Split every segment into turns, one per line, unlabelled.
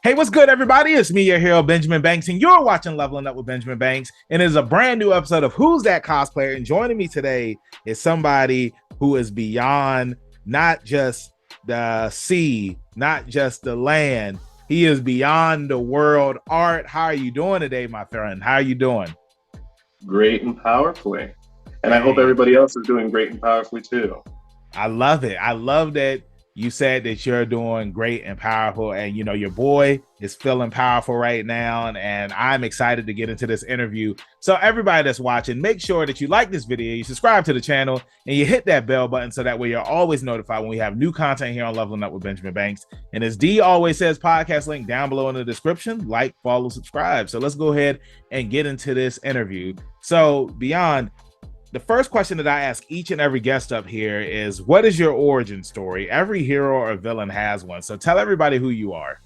Hey, what's good, everybody? It's me, your hero, Benjamin Banks, and you're watching Leveling Up with Benjamin Banks. And it is a brand new episode of Who's That Cosplayer? And joining me today is somebody who is beyond not just the sea, not just the land. He is beyond the world. Art, how are you doing today, my friend? How are you doing?
Great and powerfully. And I hope everybody else is doing great and powerfully too.
I love it. I love that you said that you're doing great and powerful, and you know your boy is feeling powerful right now, and I'm excited to get into this interview. So everybody that's watching, make sure that you like this video, you subscribe to the channel, and you hit that bell button so that way you're always notified when we have new content here on Leveling Up with Benjamin Banks. And as D always says, podcast link down below in the description. Like, follow, subscribe. So let's go ahead and get into this interview. So Beyond, the first question that I ask each and every guest up here is, what is your origin story? Every hero or villain has one. So tell everybody who you are.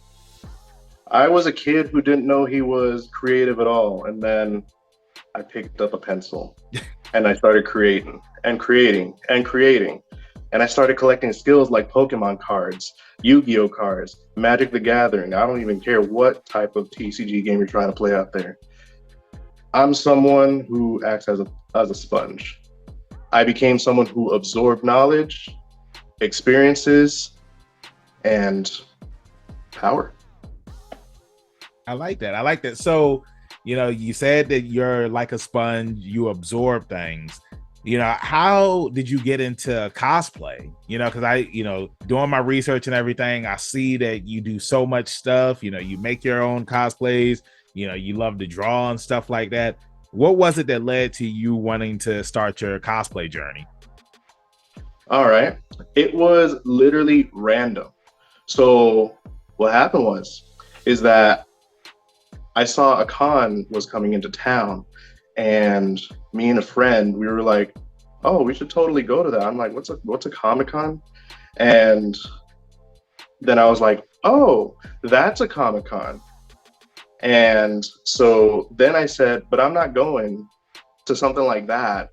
I was a kid who didn't know he was creative at all. And then I picked up a pencil and I started creating and creating and creating. And I started collecting skills like Pokemon cards, Yu-Gi-Oh cards, Magic the Gathering. I don't even care what type of TCG game you're trying to play out there. I'm someone who acts as a sponge. I became someone who absorbed knowledge, experiences, and power.
I like that. I like that. So, you know, you said that you're like a sponge, you absorb things. You know, how did you get into cosplay? You know, because doing my research and everything, I see that you do so much stuff. You know, you make your own cosplays. You know, you love to draw and stuff like that. What was it that led to you wanting to start your cosplay journey?
All right. It was literally random. So what happened is that I saw a con was coming into town, and me and a friend, we were like, oh, we should totally go to that. I'm like, what's a Comic-Con? And then I was like, oh, that's a Comic-Con. And so then I said, but I'm not going to something like that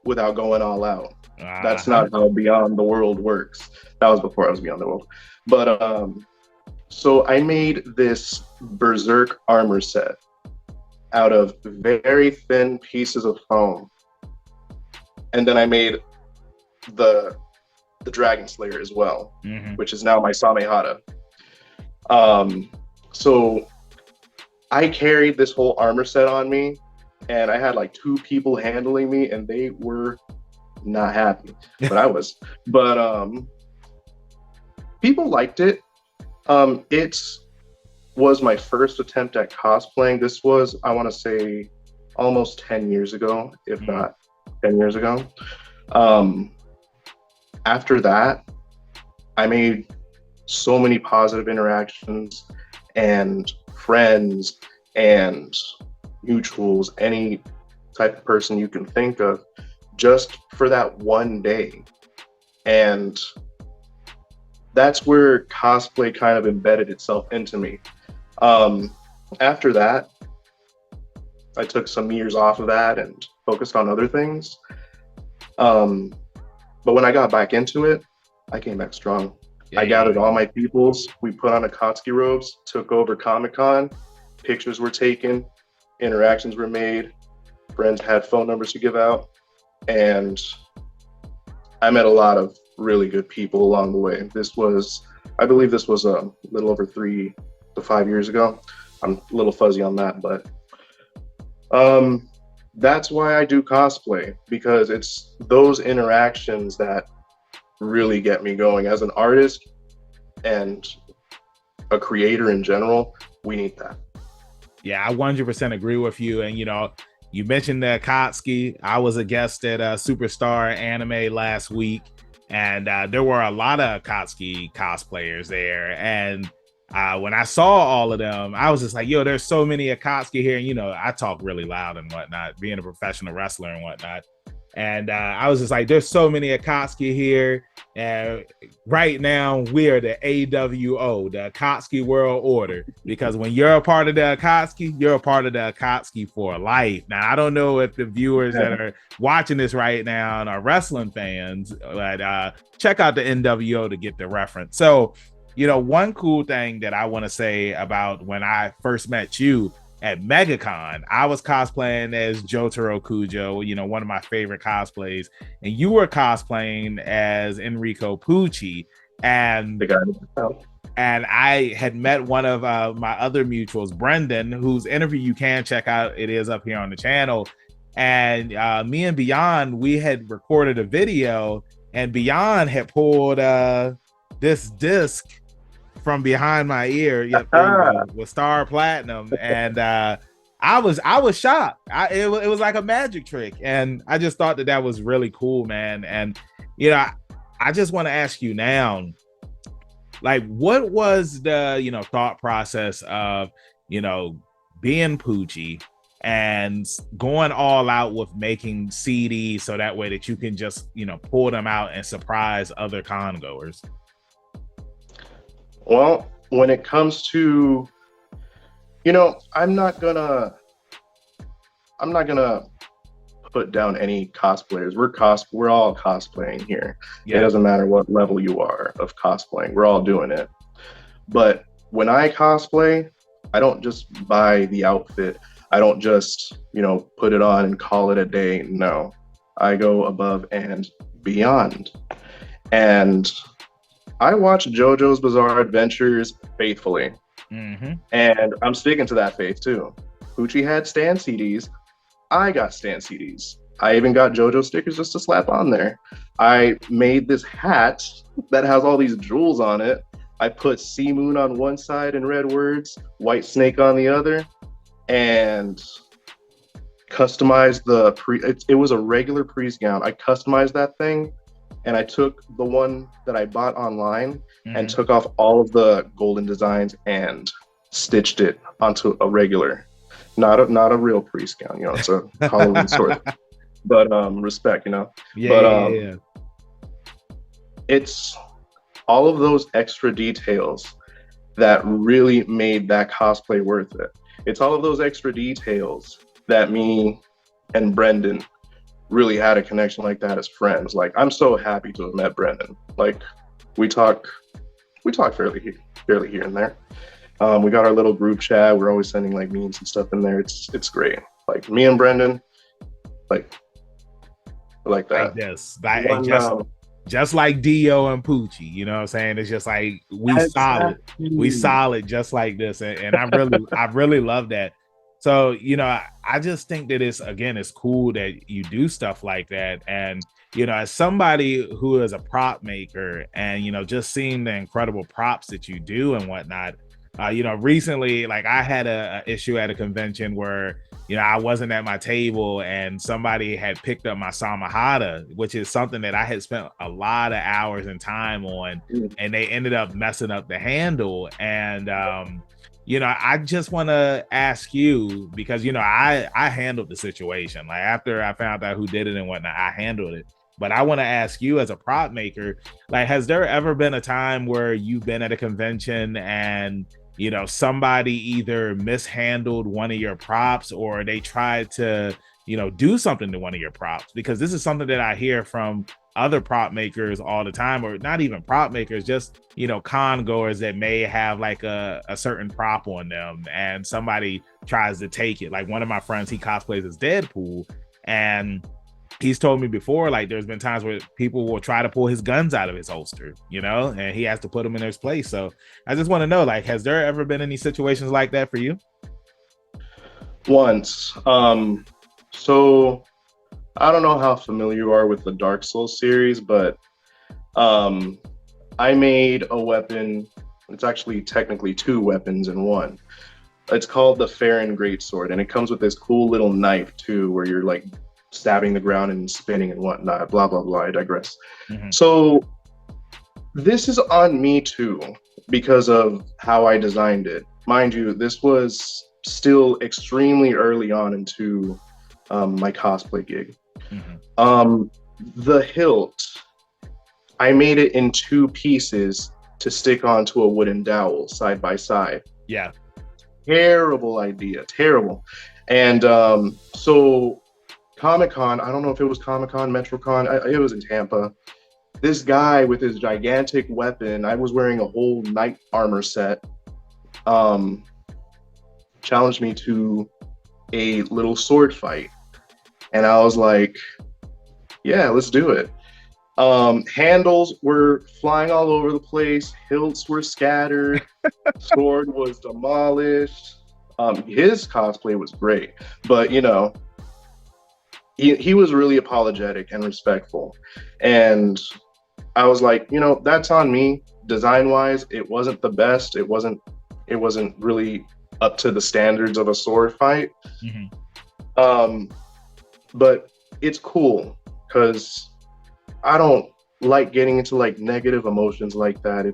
without going all out. That's not how Beyond the World works. That was before I was Beyond the World. But so I made this Berserk armor set out of very thin pieces of foam. And then I made the Dragon Slayer as well, which is now my Samehada. So I carried this whole armor set on me, and I had like 2 people handling me, and they were not happy, but I was. But people liked it. It was my first attempt at cosplaying. This was, I want to say, almost 10 years ago, if not 10 years ago. After that, I made so many positive interactions and friends and mutuals, any type of person you can think of, just for that one day. And that's where cosplay kind of embedded itself into me. After that, I took some years off of that and focused on other things. But when I got back into it, I came back strong. I gathered all my peoples. We put on Akatsuki robes, took over Comic-Con. Pictures were taken, interactions were made, friends had phone numbers to give out, and I met a lot of really good people along the way. I believe this was a little over 3 to 5 years ago. I'm a little fuzzy on that, but that's why I do cosplay, because it's those interactions that really get me going. As an artist and a creator in general, we need that.
Yeah, I 100% agree with you. And, you know, you mentioned the Akatsuki. I was a guest at Superstar Anime last week, and there were a lot of Akatsuki cosplayers there. And when I saw all of them, I was just like, yo, there's so many Akatsuki here. And, you know, I talk really loud and whatnot, being a professional wrestler and whatnot. And I was just like, there's so many Akatsuki here. And right now, we are the AWO, the Akatsuki World Order. Because when you're a part of the Akatsuki, you're a part of the Akatsuki for life. Now, I don't know if the viewers that are watching this right now are wrestling fans, but check out the NWO to get the reference. So one cool thing that I want to say about when I first met you at MegaCon, I was cosplaying as Jotaro Kujo, one of my favorite cosplays, and you were cosplaying as Enrico Pucci, and
The guy.
and I had met one of my other mutuals, Brendan, whose interview you can check out. It is up here on the channel. And me and Beyond, we had recorded a video, and Beyond had pulled this disc from behind my ear. Yep, there you go, with Star Platinum, and I was shocked. It was like a magic trick, and I just thought that was really cool, man. And I just want to ask you now, like, what was the thought process of being Poochie and going all out with making CDs so that way that you can just pull them out and surprise other con goers?
Well, when it comes to, I'm not gonna put down any cosplayers. We're all cosplaying here. Yeah. It doesn't matter what level you are of cosplaying. We're all doing it. But when I cosplay, I don't just buy the outfit. I don't just, put it on and call it a day. No, I go above and beyond. And I watch JoJo's Bizarre Adventures faithfully. Mm-hmm. And I'm sticking to that faith too. Poochie had Stan CDs. I got Stan CDs. I even got JoJo stickers just to slap on there. I made this hat that has all these jewels on it. I put Sea Moon on one side in red words, White Snake on the other, and customized it was a regular priest gown. I customized that thing, and I took the one that I bought online and took off all of the golden designs and stitched it onto a regular, not a real priest gown. It's a Halloween sword, but respect, Yeah. It's all of those extra details that really made that cosplay worth it. It's all of those extra details that me and Brendan really had a connection like that as friends. Like, I'm so happy to have met Brendan. Like, we talk fairly here and there. We got our little group chat. We're always sending like memes and stuff in there. It's great. Like, me and Brendan, like that.
Yes, just like Dio and Poochie, you know what I'm saying? It's just like we solid just like this, and I really love that. So I just think that it's cool that you do stuff like that. And as somebody who is a prop maker and just seeing the incredible props that you do and whatnot, recently, like, I had a issue at a convention where I wasn't at my table and somebody had picked up my Samahata, which is something that I had spent a lot of hours and time on, and they ended up messing up the handle. And I just want to ask you, because I handled the situation. Like, after I found out who did it and whatnot, I handled it. But I want to ask you, as a prop maker, like, has there ever been a time where you've been at a convention and somebody either mishandled one of your props, or they tried to do something to one of your props? Because this is something that I hear from other prop makers all the time, or not even prop makers, just con goers that may have like a certain prop on them and somebody tries to take it. Like, one of my friends, he cosplays as Deadpool, and he's told me before, like, there's been times where people will try to pull his guns out of his holster, and he has to put them in their place. So I just want to know, like, has there ever been any situations like that for you?
Once. So I don't know how familiar you are with the Dark Souls series, but I made a weapon. It's actually technically two weapons in one. It's called the Farron Greatsword, and it comes with this cool little knife too, where you're like stabbing the ground and spinning and whatnot, blah, blah, blah. I digress. Mm-hmm. So this is on me too, because of how I designed it. Mind you, this was still extremely early on into my cosplay gig. Mm-hmm. The hilt, I made it in two pieces to stick onto a wooden dowel side by side.
Yeah.
Terrible idea, terrible. And so Comic-Con, I don't know if it was Comic-Con, MetroCon, it was in Tampa. this guy with his gigantic weapon, I was wearing a whole knight armor set, challenged me to a little sword fight. And I was like, yeah, let's do it. Handles were flying all over the place, hilts were scattered, sword was demolished. His cosplay was great, but you know, he was really apologetic and respectful. And I was like, you know, that's on me. Design wise, it wasn't the best. It wasn't really up to the standards of a sword fight. Mm-hmm. But it's cool because I don't like getting into like negative emotions like that.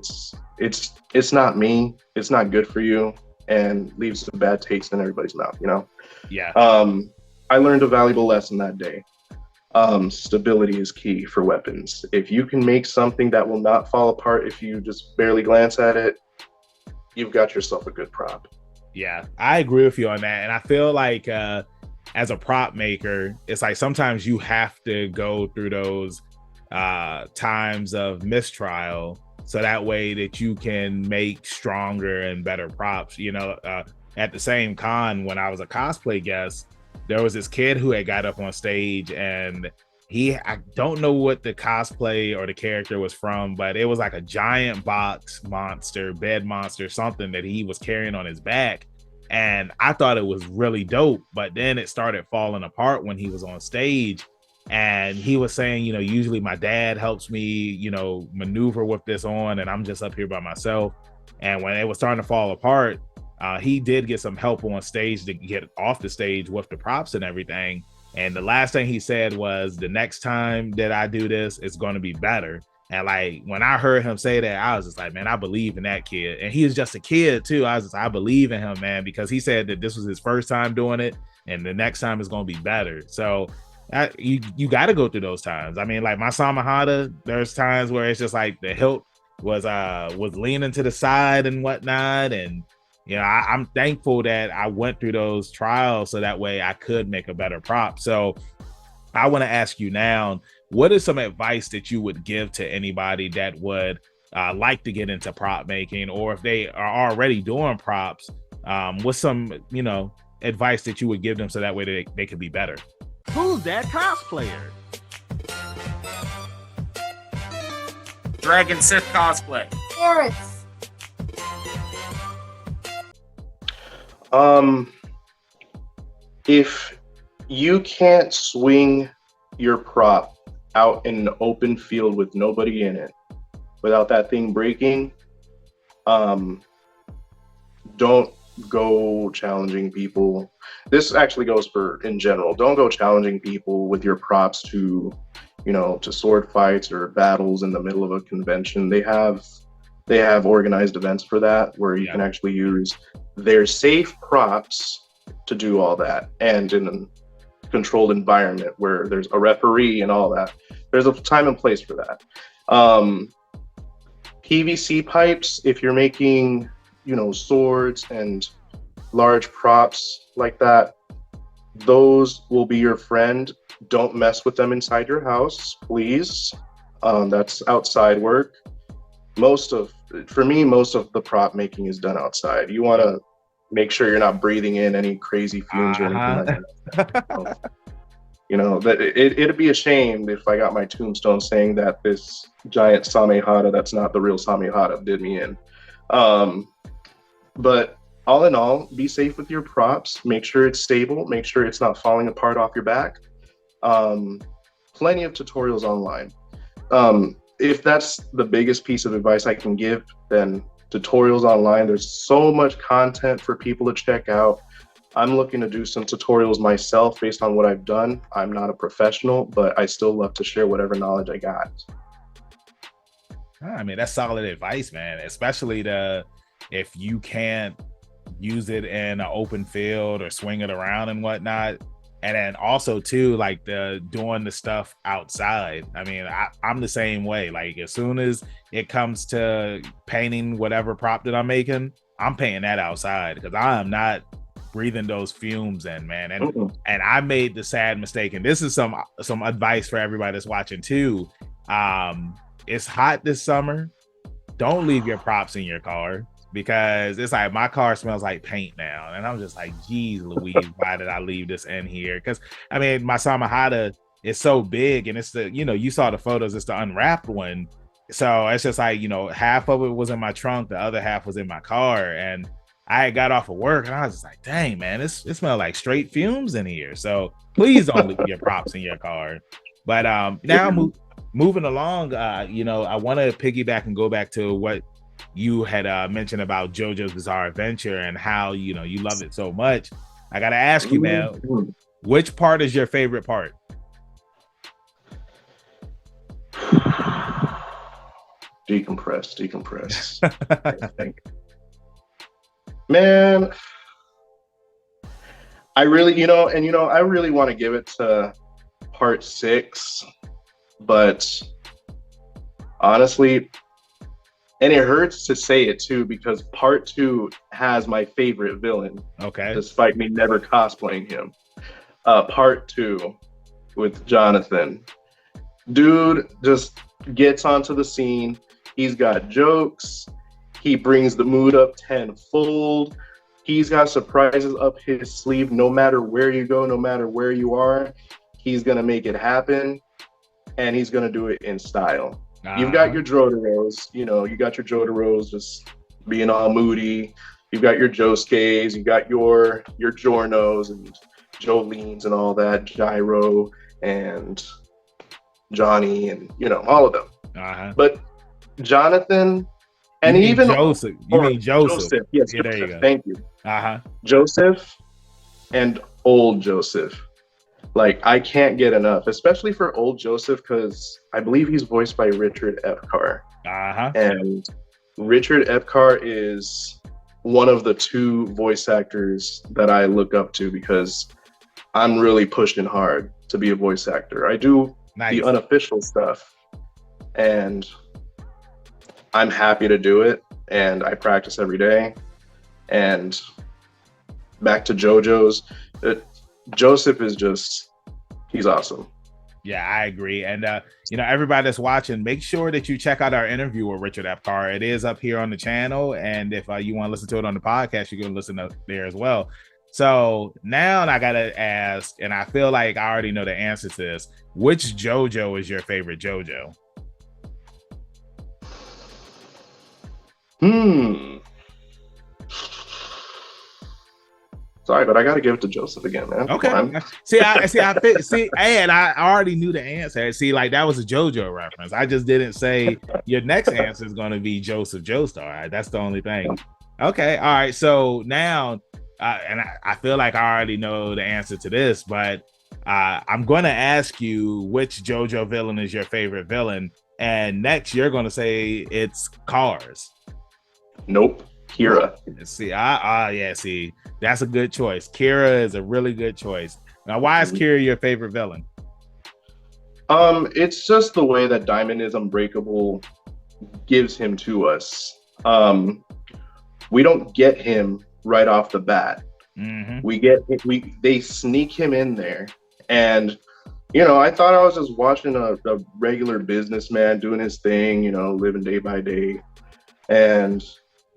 It's not me. It's not good for you, and leaves a bad taste in everybody's mouth, you know?
Yeah.
I learned a valuable lesson that day. Stability is key for weapons. If you can make something that will not fall apart if you just barely glance at it, you've got yourself a good prop.
Yeah, I agree with you on that. And I feel like as a prop maker, it's like sometimes you have to go through those times of mistrial so that way that you can make stronger and better props. You know, at the same con, when I was a cosplay guest, there was this kid who had got up on stage, and I don't know what the cosplay or the character was from, but it was like a giant box monster, bed monster, something that he was carrying on his back. And I thought it was really dope, but then it started falling apart when he was on stage. And he was saying, you know, usually my dad helps me, you know, maneuver with this on, and I'm just up here by myself. And when it was starting to fall apart, he did get some help on stage to get off the stage with the props and everything. And the last thing he said was, the next time that I do this, it's going to be better. And like, when I heard him say that, I was just like, man, I believe in that kid. And he was just a kid too. I believe in him, man, because he said that this was his first time doing it, and the next time is going to be better. So you got to go through those times. I mean, like my Samahata, there's times where it's just like the hilt was leaning to the side and whatnot. And you know, I'm thankful that I went through those trials so that way I could make a better prop. So I want to ask you now, what is some advice that you would give to anybody that would like to get into prop making, or if they are already doing props, what's some, you know, advice that you would give them so that way they could be better?
Who's that cosplayer?
Dragon Sith cosplay.
Carrots.
If you can't swing your prop out in an open field with nobody in it without that thing breaking, don't go challenging people. This actually goes for in general. Don't go challenging people with your props to, you know, to sword fights or battles in the middle of a convention. They have organized events for that where you can actually use their safe props to do all that, and in a controlled environment where there's a referee and all that. There's a time and place for that. PVC pipes, if you're making, you know, swords and large props like that, those will be your friend. Don't mess with them inside your house, please. That's outside work. Most of the prop making is done outside. You want to make sure you're not breathing in any crazy fumes or anything like that. You know, that it'd be a shame if I got my tombstone saying that this giant Samehada that's not the real Samehada did me in. But all in all, be safe with your props. Make sure it's stable. Make sure it's not falling apart off your back. Plenty of tutorials online. If that's the biggest piece of advice I can give, then tutorials online. There's so much content for people to check out. I'm looking to do some tutorials myself based on what I've done. I'm not a professional, but I still love to share whatever knowledge I got.
I mean, that's solid advice, man, especially if you can't use it in an open field or swing it around and whatnot. And then also too, like doing the stuff outside. I mean, I'm the same way. Like as soon as it comes to painting whatever prop that I'm making, I'm painting that outside because I am not breathing those fumes in, man. And I made the sad mistake, and this is some advice for everybody that's watching too. it's hot this summer. Don't leave your props in your car, because it's like my car smells like paint now. And I'm just like, geez Louise, why did I leave this in here? Because I mean, my Samahata is so big, and it's the, you saw the photos, it's the unwrapped one. So it's just like, half of it was in my trunk, the other half was in my car. And I got off of work and I was just like, dang, man, it smells like straight fumes in here. So please don't leave your props in your car. But now moving along, I want to piggyback and go back to what you had mentioned about JoJo's Bizarre Adventure and how, you love it so much. I got to ask you, man, which part is your favorite part?
Decompress. I think. Man, I really, I really want to give it to part 6, but honestly, and it hurts to say it too, because part 2 has my favorite villain.
Okay.
Despite me never cosplaying him. Part 2 with Jonathan. Dude just gets onto the scene. He's got jokes. He brings the mood up tenfold. He's got surprises up his sleeve. No matter where you go, no matter where you are, he's going to make it happen. And he's going to do it in style. You've got your Jotaros, you got your Jotaros just being all moody. You've got your Josuke's, you got your Giornos and Jolene's and all that, Gyro and Johnny and, all of them. But Jonathan... And even
Joseph. You mean Joseph?
Yes,
yeah, there you go.
Thank you. Joseph and old Joseph. Like, I can't get enough, especially for old Joseph, because I believe he's voiced by Richard Epcar. And Richard Epcar is one of the 2 voice actors that I look up to, because I'm really pushing hard to be a voice actor. I do the unofficial stuff, and I'm happy to do it, and I practice every day. And back to JoJo's, Joseph is he's awesome.
Yeah, I agree. And, everybody that's watching, make sure that you check out our interview with Richard Epcar. It is up here on the channel. And if you want to listen to it on the podcast, you can listen to there as well. So now I got to ask, and I feel like I already know the answer to this. Which JoJo is your favorite JoJo?
Sorry, but I got to give it to Joseph again, man.
Okay. And I already knew the answer. See, like, that was a JoJo reference. I just didn't say your next answer is going to be Joseph Joestar. That's the only thing. Okay. All right. So now, and I feel like I already know the answer to this, but I'm going to ask you which JoJo villain is your favorite villain. And next, you're going to say it's Cars.
Nope. Kira.
See, that's a good choice. Kira is a really good choice. Now, why is Kira your favorite villain?
It's just the way that Diamond is Unbreakable gives him to us. We don't get him right off the bat. They sneak him in there, and I thought I was just watching a regular businessman doing his thing, living day by day, and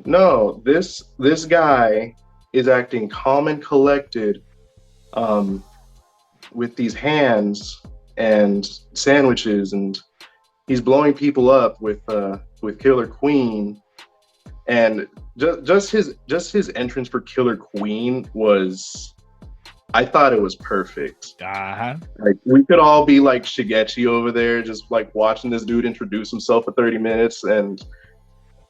no, this guy is acting calm and collected, with these hands and sandwiches, and he's blowing people up with Killer Queen, and just his entrance for Killer Queen was, I thought it was perfect. Like, we could all be like Shigechi over there, just like watching this dude introduce himself for 30 minutes, and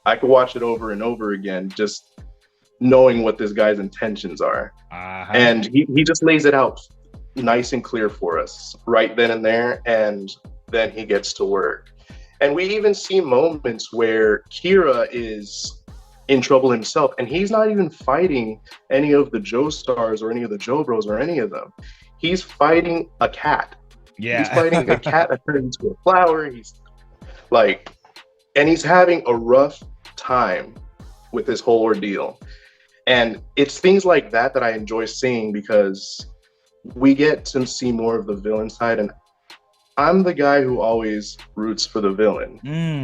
I could watch it over and over again, just knowing what this guy's intentions are. And he just lays it out nice and clear for us right then and there, and then he gets to work. And we even see moments where Kira is in trouble himself, and he's not even fighting any of the Joestars or any of the Jobros or any of them. He's fighting a cat.
Yeah.
He's fighting a cat that turned into a flower. He's like, and he's having a rough time with this whole ordeal. And it's things like that I enjoy seeing, because we get to see more of the villain side, and I'm the guy who always roots for the villain,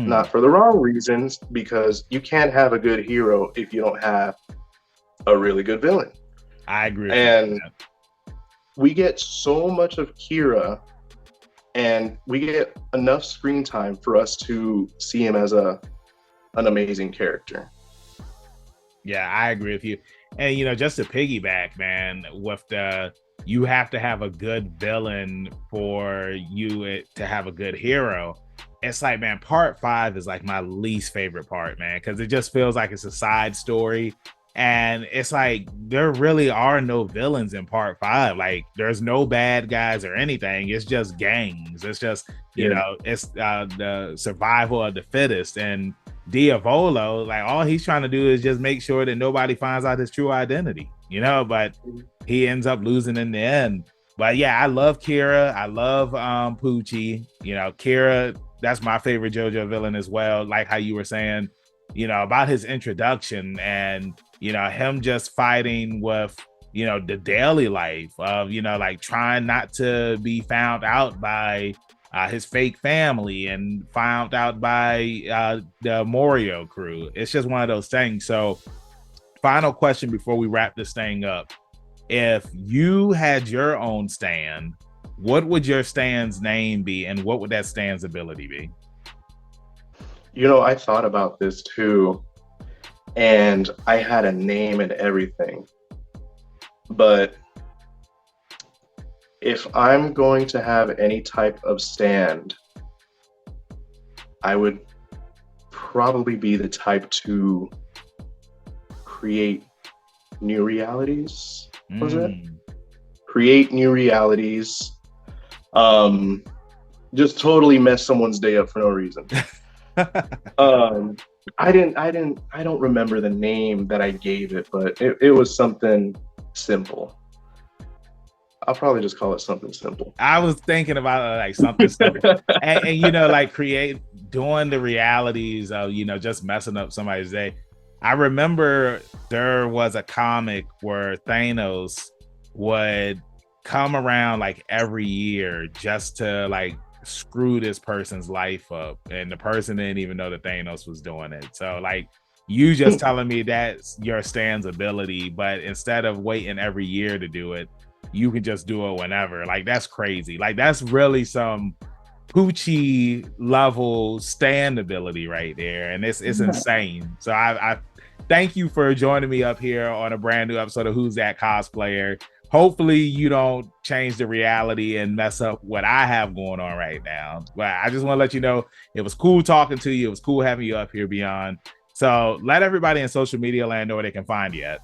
not for the wrong reasons, because you can't have a good hero if you don't have a really good villain.
I agree with
and
you.
We get so much of Kira, and we get enough screen time for us to see him as an amazing character.
Yeah, I agree with you. And just to piggyback, man, with you have to have a good villain for you to have a good hero. It's like, man, part 5 is like my least favorite part, man, because it just feels like it's a side story. And it's like there really are no villains in part 5. Like there's no bad guys or anything. It's just gangs. It's just, it's the survival of the fittest. And Diavolo, like all he's trying to do is just make sure that nobody finds out his true identity, but he ends up losing in the end. But yeah, I love Kira. I love Poochie. Kira, that's my favorite JoJo villain as well. Like how you were saying, about his introduction and, him just fighting with, the daily life of, like trying not to be found out by his fake family and found out by the Morio crew. It's just one of those things. So final question before we wrap this thing up. If you had your own stand, what would your stand's name be and what would that stand's ability be?
I thought about this too, and I had a name and everything. But if I'm going to have any type of stand, I would probably be the type to create new realities. Was it? Create new realities. Just totally mess someone's day up for no reason. I don't remember the name that I gave it, but it was something simple. I'll probably just call it something simple.
I was thinking about like something simple. and like doing the realities of, just messing up somebody's day. I remember there was a comic where Thanos would come around like every year just to like screw this person's life up, and the person didn't even know that Thanos was doing it. So like you just telling me that's your stand's ability, but instead of waiting every year to do it, you can just do it whenever. Like that's crazy. Like that's really some Poochie level stand ability right there, and it's insane. So I thank you for joining me up here on a brand new episode of Who's That Cosplayer. Hopefully you don't change the reality and mess up what I have going on right now. But I just want to let you know it was cool talking to you. It was cool having you up here, Beyond. So let everybody in social media land know where they can find you at.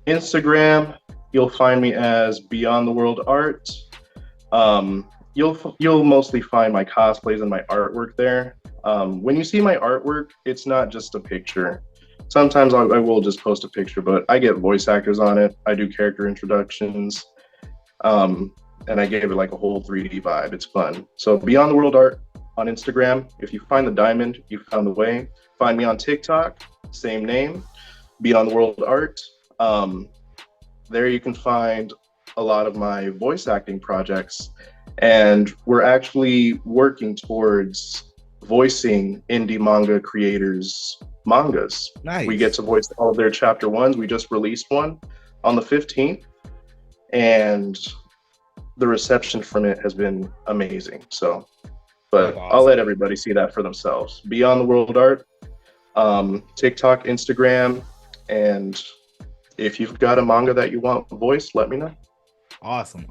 Instagram, you'll find me as Beyond the World Art. You'll mostly find my cosplays and my artwork there. When you see my artwork, it's not just a picture. Sometimes I will just post a picture, but I get voice actors on it. I do character introductions, and I gave it like a whole 3D vibe. It's fun. So Beyond the World Art on Instagram. If you find the diamond, you found the way. Find me on TikTok, same name, Beyond the World Art. There you can find a lot of my voice acting projects, and we're actually working towards voicing indie manga creators' mangas.
Nice.
We get to voice all of their chapter 1s. We just released one on the 15th, and the reception from it has been amazing. So, but awesome. I'll let everybody see that for themselves. Beyond the World Art, TikTok, Instagram, and if you've got a manga that you want voiced, let me know.
Awesome.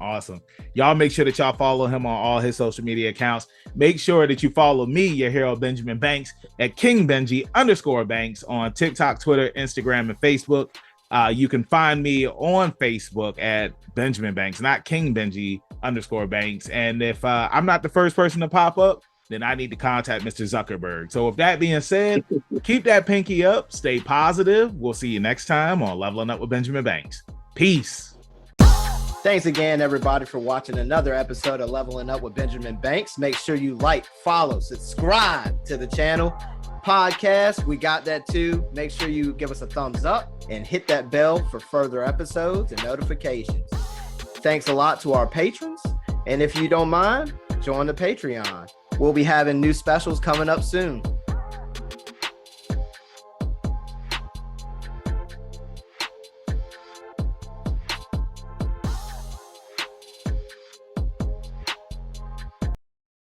Y'all make sure that y'all follow him on all his social media accounts. Make sure that you follow me, your hero Benjamin Banks, at KingBenji_Banks on TikTok, Twitter, Instagram, and Facebook. You can find me on Facebook at Benjamin Banks, not KingBenji_Banks. And if I'm not the first person to pop up, then I need to contact Mr. Zuckerberg. So with that being said, keep that pinky up, stay positive. We'll see you next time on Leveling Up with Benjamin Banks. Peace.
Thanks again, everybody, for watching another episode of Leveling Up with Benjamin Banks. Make sure you like, follow, subscribe to the channel. Podcast, we got that too. Make sure you give us a thumbs up and hit that bell for further episodes and notifications. Thanks a lot to our patrons. And if you don't mind, join the Patreon. We'll be having new specials coming up soon.